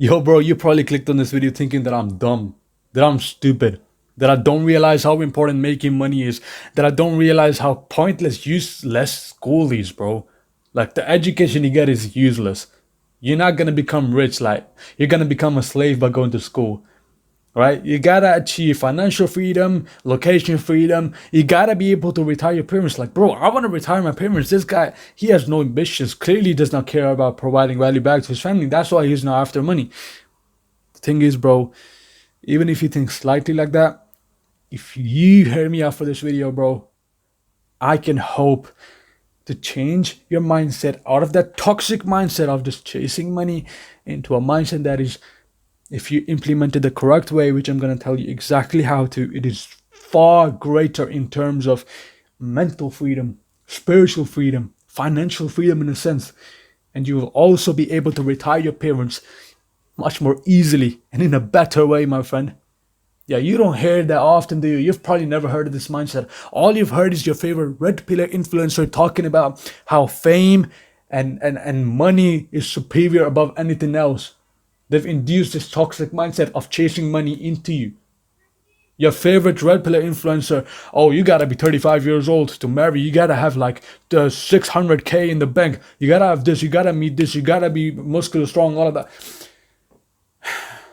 Yo, bro, you probably clicked on this video thinking that I'm dumb, that I'm stupid, that I don't realize how important making money is, that I don't realize how pointless, useless school is, bro. Like, the education you get is useless. You're not gonna become rich, like, you're gonna become a slave by going to school. Right? You gotta achieve financial freedom, location freedom. You gotta be able to retire your parents. Like, bro, I wanna retire my parents. This guy, he has no ambitions. Clearly does not care about providing value back to his family. That's why he's not after money. The thing is, bro, even if you think slightly like that, if you hear me out for this video, bro, I can hope to change your mindset out of that toxic mindset of just chasing money into a mindset that is, if you implement it the correct way, which I'm going to tell you exactly how to, it is far greater in terms of mental freedom, spiritual freedom, financial freedom in a sense. And you will also be able to retire your parents much more easily and in a better way, my friend. Yeah, you don't hear that often, do you? You've probably never heard of this mindset. All you've heard is your favorite red pillar influencer talking about how fame and money is superior above anything else. They've induced this toxic mindset of chasing money into you. Your favorite red pillar influencer, oh, you gotta be 35 years old to marry. You gotta have like the 600K in the bank. You gotta have this, you gotta meet this, you gotta be muscular, strong, all of that.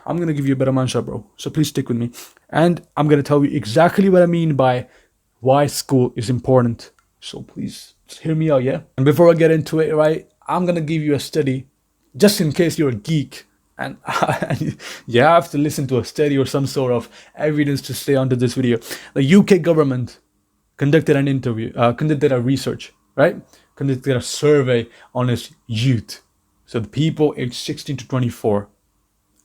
I'm gonna give you a better mindset, bro. So please stick with me. And I'm gonna tell you exactly what I mean by why school is important. So please just hear me out, yeah? And before I get into it, right, I'm gonna give you a study, just in case you're a geek. And you have to listen to a study or some sort of evidence to stay onto this video. The UK government conducted a research, right? Conducted a survey on its youth. So the people aged 16 to 24.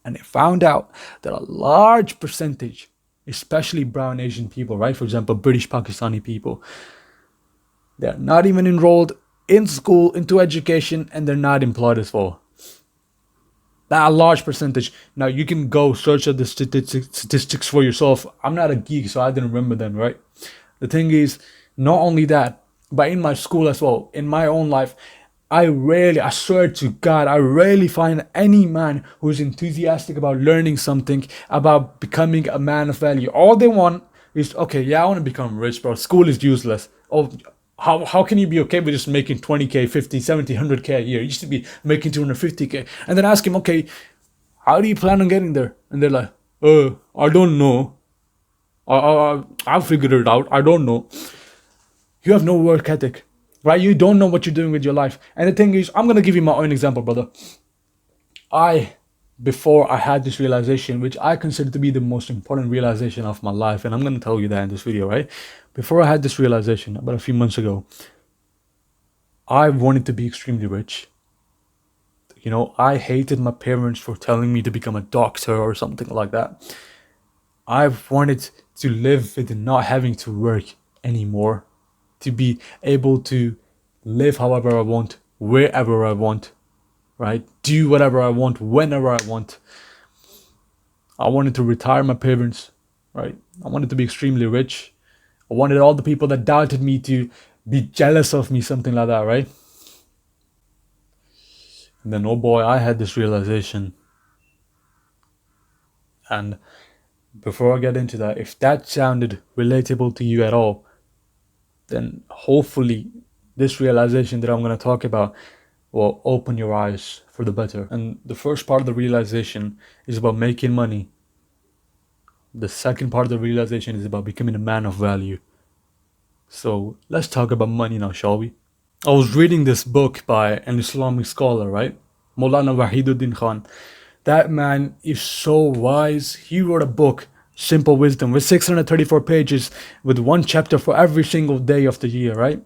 And they found out that a large percentage, especially brown Asian people, right? For example, British Pakistani people, they're not even enrolled in school, into education, and they're not employed as well. That a large percentage. Now you can go search the statistics for yourself. I'm not a geek, so I didn't remember them, right? The thing is, not only that, but in my school as well, in my own life, I swear to God, I rarely find any man who is enthusiastic about learning something, about becoming a man of value. All they want is, okay, yeah, I want to become rich, bro. School is useless. Oh, how can you be okay with just making 20K, 50, 70, 100K a year? You should be making 250K. And then ask him, okay, how do you plan on getting there? And they're like, I don't know. I'll figure it out. I don't know. You have no work ethic, right? You don't know what you're doing with your life. And the thing is, I'm going to give you my own example, brother. Before I had this realization, which I consider to be the most important realization of my life, and I'm going to tell you that in this video, right? Before I had this realization, about a few months ago, I wanted to be extremely rich. You know, I hated my parents for telling me to become a doctor or something like that. I wanted to live with not having to work anymore, to be able to live however I want, wherever I want, right? Do whatever I want, whenever I want. I wanted to retire my parents, right? I wanted to be extremely rich. I wanted all the people that doubted me to be jealous of me, something like that, right? And then, oh boy, I had this realization. And before I get into that, if that sounded relatable to you at all, then hopefully this realization that I'm going to talk about will open your eyes for the better. And the first part of the realization is about making money. The second part of the realization is about becoming a man of value. So let's talk about money now, shall we? I was reading this book by an Islamic scholar, right? Maulana Wahiduddin Khan. That man is so wise. He wrote a book, Simple Wisdom, with 634 pages, with one chapter for every single day of the year, right?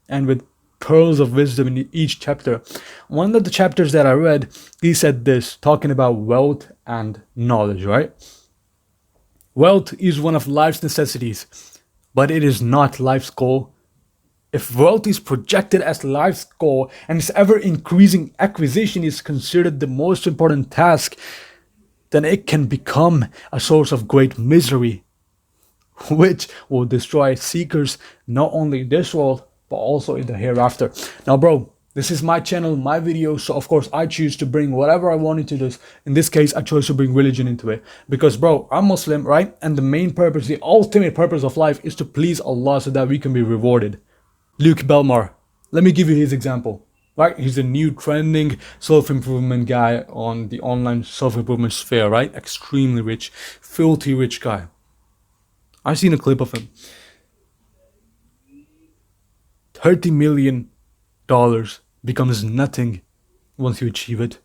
And with pearls of wisdom in each chapter. One of the chapters that I read, he said this, talking about wealth and knowledge, right? Wealth is one of life's necessities, but it is not life's goal. If wealth is projected as life's goal and its ever-increasing acquisition is considered the most important task, then it can become a source of great misery, which will destroy seekers not only in this world, but also in the hereafter. Now, bro, This is my channel, my video, so of course I choose to bring whatever I want into this. In this case, I chose to bring religion into it. Because bro, I'm Muslim, right? And the main purpose, the ultimate purpose of life is to please Allah so that we can be rewarded. Luke Belmar, let me give you his example. Right? He's a new trending self-improvement guy on the online self-improvement sphere, right? Extremely rich, filthy rich guy. I've seen a clip of him. $30 million becomes nothing once you achieve it.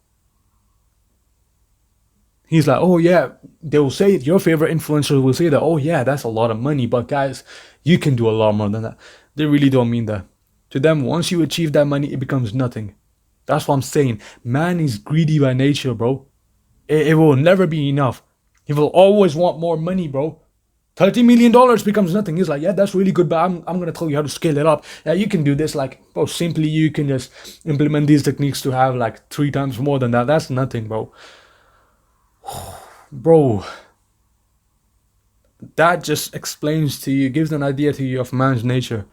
He's like, oh yeah, they will say, your favorite influencers will say that, oh yeah, that's a lot of money, but guys, you can do a lot more than that. They really don't mean that. To them, once you achieve that money, it becomes nothing. That's what I'm saying. Man is greedy by nature, bro. It will never be enough. He will always want more money, bro. $30 million becomes nothing. He's like, yeah, that's really good, but I'm gonna tell you how to scale it up. Yeah, you can do this. Like, bro, simply you can just implement these techniques to have like 3 times more than that. That's nothing, bro. Bro, that just explains to you, gives an idea to you of man's nature.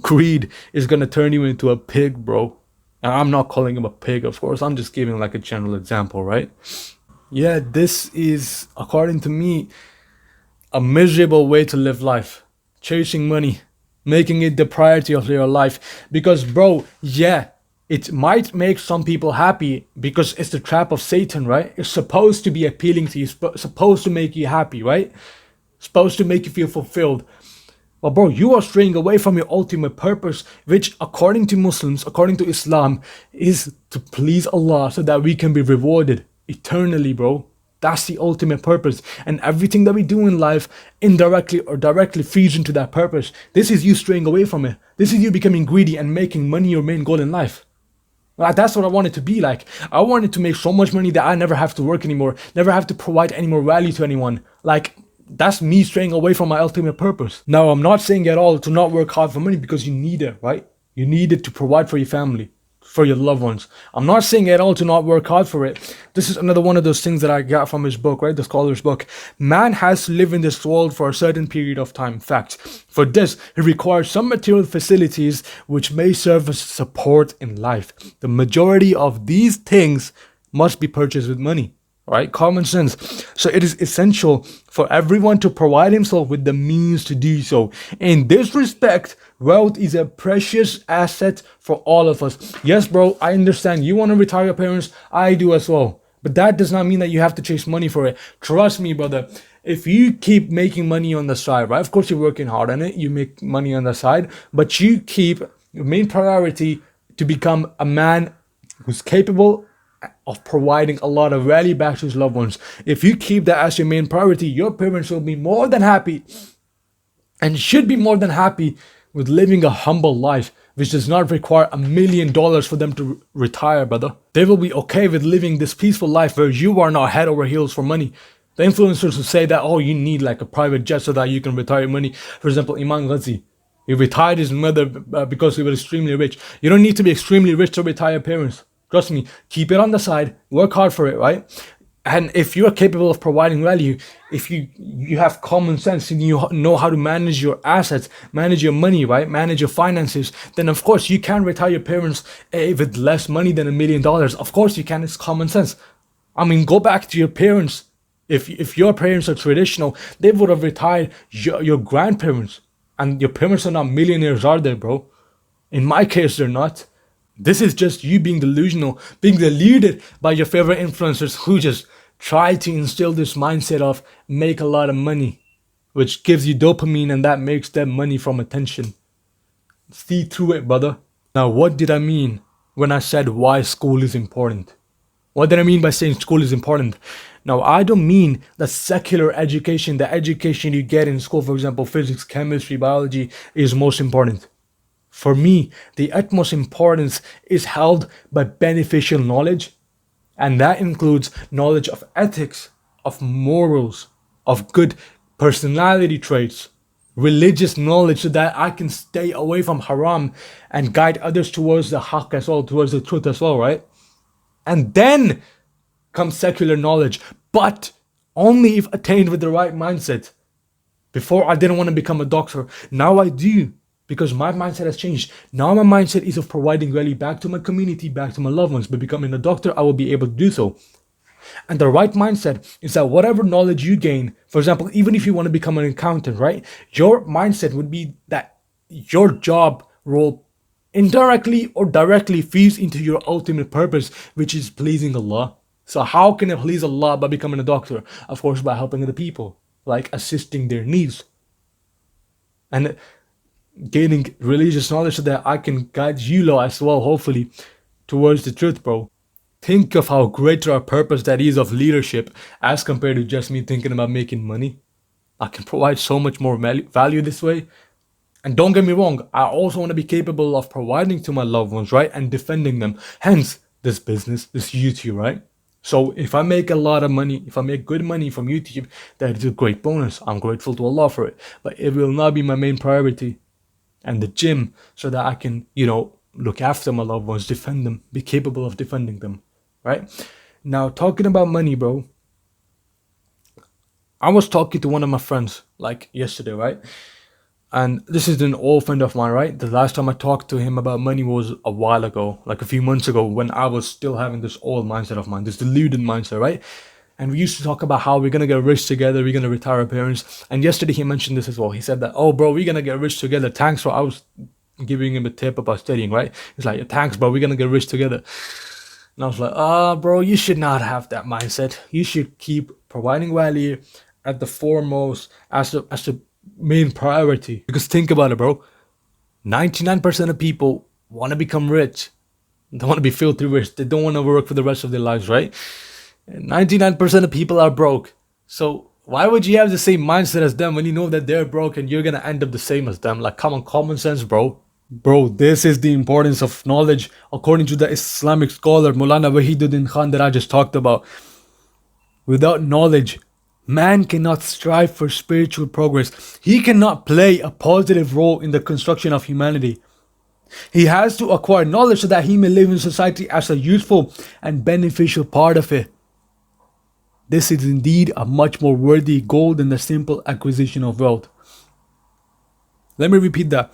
Greed is gonna turn you into a pig, bro. And I'm not calling him a pig, of course. I'm just giving like a general example, right? Yeah, this is, according to me, a miserable way to live life. Chasing money, making it the priority of your life. Because, bro, yeah, it might make some people happy because it's the trap of Satan, right? It's supposed to be appealing to you, supposed to make you happy, right? Supposed to make you feel fulfilled. But bro, you are straying away from your ultimate purpose, which according to Muslims, according to Islam, is to please Allah so that we can be rewarded eternally, bro. That's the ultimate purpose. And everything that we do in life, indirectly or directly, feeds into that purpose. This is you straying away from it. This is you becoming greedy and making money your main goal in life. Like, that's what I wanted to be like. I wanted to make so much money that I never have to work anymore, never have to provide any more value to anyone. Like, that's me straying away from my ultimate purpose. Now, I'm not saying at all to not work hard for money, because you need it, right? You need it to provide for your family, for your loved ones. I'm not saying at all to not work hard for it. This is another one of those things that I got from his book, right? The scholar's book. Man has to live in this world for a certain period of time. Fact. For this, he requires some material facilities which may serve as support in life. The majority of these things must be purchased with money. Right? Common sense. So it is essential for everyone to provide himself with the means to do so. In this respect, wealth is a precious asset for all of us. Yes, bro, I understand. You want to retire your parents. I do as well. But that does not mean that you have to chase money for it. Trust me, brother. If you keep making money on the side, right? Of course, you're working hard on it. You make money on the side. But you keep your main priority to become a man who's capable of providing a lot of value back to his loved ones. If you keep that as your main priority, your parents will be more than happy and should be more than happy with living a humble life, which does not require $1 million for them to retire, brother. They will be okay with living this peaceful life where you are not head over heels for money. The influencers who say that, oh, you need like a private jet so that you can retire money. For example, Imam Ghazi, he retired his mother because he was extremely rich. You don't need to be extremely rich to retire parents. Trust me, keep it on the side, work hard for it, right? And if you are capable of providing value, if you have common sense and you know how to manage your assets, manage your money, right? Manage your finances, then of course you can retire your parents with less money than $1 million. Of course you can, it's common sense. I mean, go back to your parents. If your parents are traditional, they would have retired your grandparents. And your parents are not millionaires, are they, bro? In my case, they're not. This is just you being delusional, being deluded by your favorite influencers who just try to instill this mindset of make a lot of money, which gives you dopamine and that makes them money from attention. See through it, brother. Now, what did I mean when I said why school is important? What did I mean by saying school is important? Now, I don't mean the secular education, the education you get in school, for example, physics, chemistry, biology, is most important. For me, the utmost importance is held by beneficial knowledge, and that includes knowledge of ethics, of morals, of good personality traits, religious knowledge so that I can stay away from haram and guide others towards the haqq as well, towards the truth as well, right? And then comes secular knowledge, but only if attained with the right mindset. Before, I didn't want to become a doctor. Now I do. because my mindset has changed. Now my mindset is of providing value back to my community, back to my loved ones. By becoming a doctor, I will be able to do so. And the right mindset is that whatever knowledge you gain, for example, even if you want to become an accountant, right? Your mindset would be that your job role indirectly or directly feeds into your ultimate purpose, which is pleasing Allah. So how can I please Allah by becoming a doctor? Of course, by helping other people, like assisting their needs and gaining religious knowledge so that I can guide you lot as well, hopefully, towards the truth, bro. Think of how greater a purpose that is of leadership as compared to just me thinking about making money. I can provide so much more value this way. And don't get me wrong, I also want to be capable of providing to my loved ones, right? And defending them. Hence, this business, this YouTube, right? So if I make a lot of money, if I make good money from YouTube, that is a great bonus. I'm grateful to Allah for it. But it will not be my main priority. And the gym, so that I can, look after my loved ones, defend them, be capable of defending them, right? Now, talking about money, bro, I was talking to one of my friends, like yesterday, right? And this is an old friend of mine, right? The last time I talked to him about money was a while ago, like a few months ago, when I was still having this old mindset of mine, this deluded mindset, right? And we used to talk about how we're going to get rich together, we're going to retire our parents. And yesterday he mentioned this as well. He said that, oh, bro, we're going to get rich together. Thanks for, I was giving him a tip about studying, right? He's like, thanks, bro, we're going to get rich together. And I was like, bro, you should not have that mindset. You should keep providing value at the foremost as the main priority. Because think about it, bro. 99% of people want to become rich. They want to be filthy rich. They don't want to work for the rest of their lives, right? 99% of people are broke. So why would you have the same mindset as them when you know that they're broke and you're going to end up the same as them? Like, come on, common sense, bro. Bro, this is the importance of knowledge according to the Islamic scholar Maulana Wahiduddin Khan that I just talked about. Without knowledge, man cannot strive for spiritual progress. He cannot play a positive role in the construction of humanity. He has to acquire knowledge so that he may live in society as a useful and beneficial part of it. This is indeed a much more worthy goal than the simple acquisition of wealth. Let me repeat that.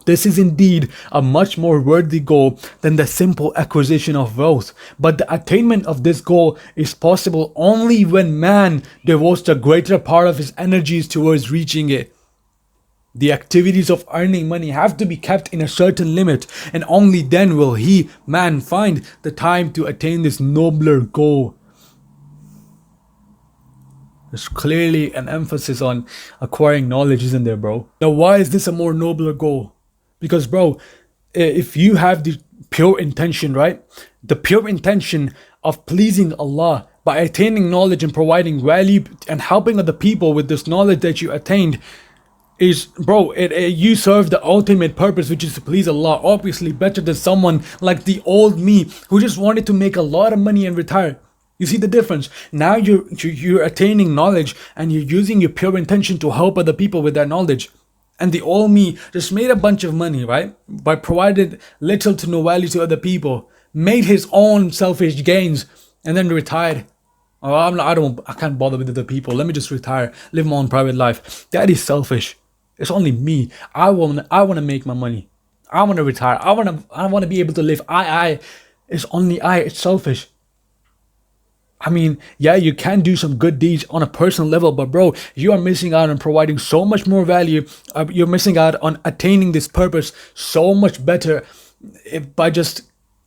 This is indeed a much more worthy goal than the simple acquisition of wealth. But the attainment of this goal is possible only when man devotes a greater part of his energies towards reaching it. The activities of earning money have to be kept in a certain limit, and only then will man, find the time to attain this nobler goal. There's clearly an emphasis on acquiring knowledge, isn't there, bro? Now, why is this a more nobler goal? Because, bro, if you have the pure intention, right? The pure intention of pleasing Allah by attaining knowledge and providing value and helping other people with this knowledge that you attained is, bro, you serve the ultimate purpose, which is to please Allah. Obviously better than someone like the old me who just wanted to make a lot of money and retire. You see the difference? Now you're attaining knowledge and you're using your pure intention to help other people with that knowledge. And the old me just made a bunch of money, right? By providing little to no value to other people, made his own selfish gains, and then retired. Oh, I can't bother with other people. Let me just retire, live my own private life. That is selfish. It's only me. I want to make my money. I want to retire. I want to be able to live. It's only I. It's selfish. I mean, yeah, you can do some good deeds on a personal level, but bro, you are missing out on providing so much more value. You're missing out on attaining this purpose so much better by just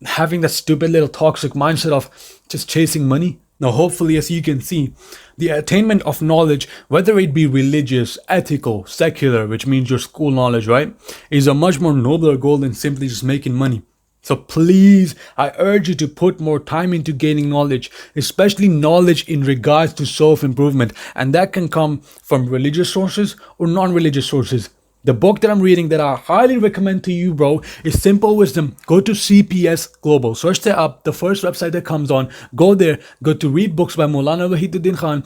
having that stupid little toxic mindset of just chasing money. Now, hopefully, as you can see, the attainment of knowledge, whether it be religious, ethical, secular, which means your school knowledge, right, is a much more nobler goal than simply just making money. So please, I urge you to put more time into gaining knowledge, especially knowledge in regards to self-improvement. And that can come from religious sources or non-religious sources. The book that I'm reading that I highly recommend to you, bro, is Simple Wisdom. Go to CPS Global. Search that up, the first website that comes on. Go there, go to read books by Maulana Wahiduddin Khan.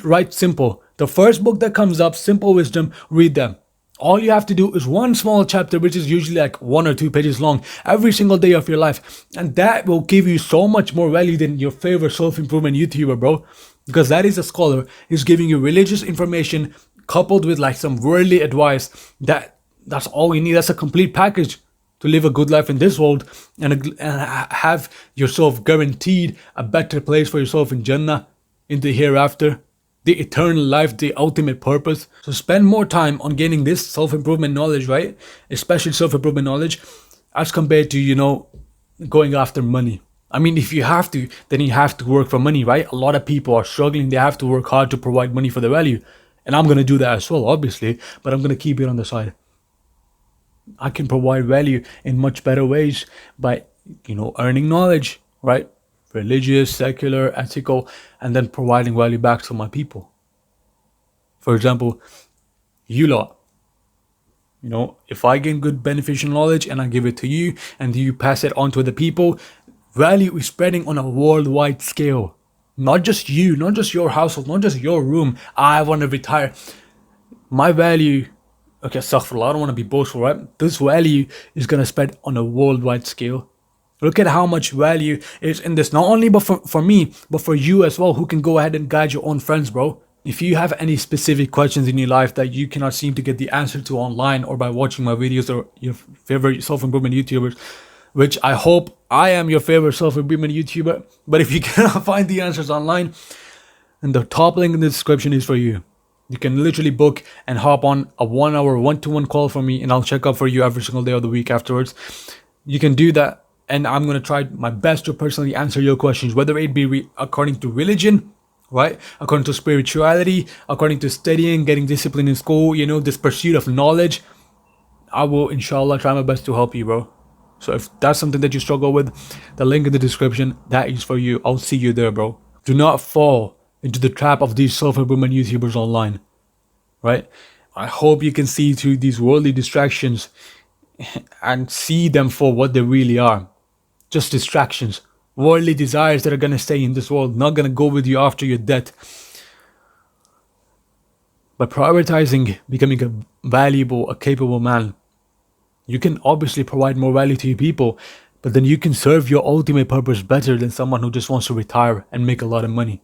Write simple. The first book that comes up, Simple Wisdom, read them. All you have to do is one small chapter, which is usually like 1 or 2 pages long, every single day of your life. And that will give you so much more value than your favorite self-improvement YouTuber, bro. Because that is a scholar. He's giving you religious information coupled with like some worldly advice that That's all you need. That's a complete package to live a good life in this world, and have yourself guaranteed a better place for yourself in Jannah, in the hereafter, the eternal life, the ultimate purpose. So spend more time on gaining this self-improvement knowledge, right? Especially self-improvement knowledge, as compared to, going after money. I mean, if you have to, then you have to work for money, right? A lot of people are struggling. They have to work hard to provide money for their value. And I'm going to do that as well, obviously, but I'm going to keep it on the side. I can provide value in much better ways by, earning knowledge, right? Religious, secular, ethical, and then providing value back to my people. For example, you lot, if I gain good beneficial knowledge and I give it to you and you pass it on to other people, value is spreading on a worldwide scale. Not just you, not just your household, not just your room. I want to retire. My value, okay, astaghfirullah, I don't want to be boastful, right? This value is going to spread on a worldwide scale. Look at how much value is in this, not only but for me, but for you as well, who can go ahead and guide your own friends, bro. If you have any specific questions in your life that you cannot seem to get the answer to online or by watching my videos or your favorite self-improvement YouTubers, which I hope I am your favorite self-improvement YouTuber, but if you cannot find the answers online, then the top link in the description is for you. You can literally book and hop on a 1-hour one-to-one call for me, and I'll check up for you every single day of the week afterwards. You can do that, and I'm going to try my best to personally answer your questions, whether it be according to religion, right? According to spirituality, according to studying, getting discipline in school, this pursuit of knowledge. I will, inshallah, try my best to help you, bro. So if that's something that you struggle with, the link in the description, that is for you. I'll see you there, bro. Do not fall into the trap of these self-improvement YouTubers online, right? I hope you can see through these worldly distractions and see them for what they really are. Just distractions, worldly desires that are going to stay in this world, not going to go with you after your death. By prioritizing becoming a valuable, a capable man, you can obviously provide more value to your people, but then you can serve your ultimate purpose better than someone who just wants to retire and make a lot of money.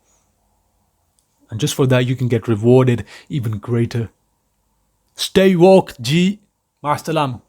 And just for that, you can get rewarded even greater. Stay woke, G. Ma'asalam.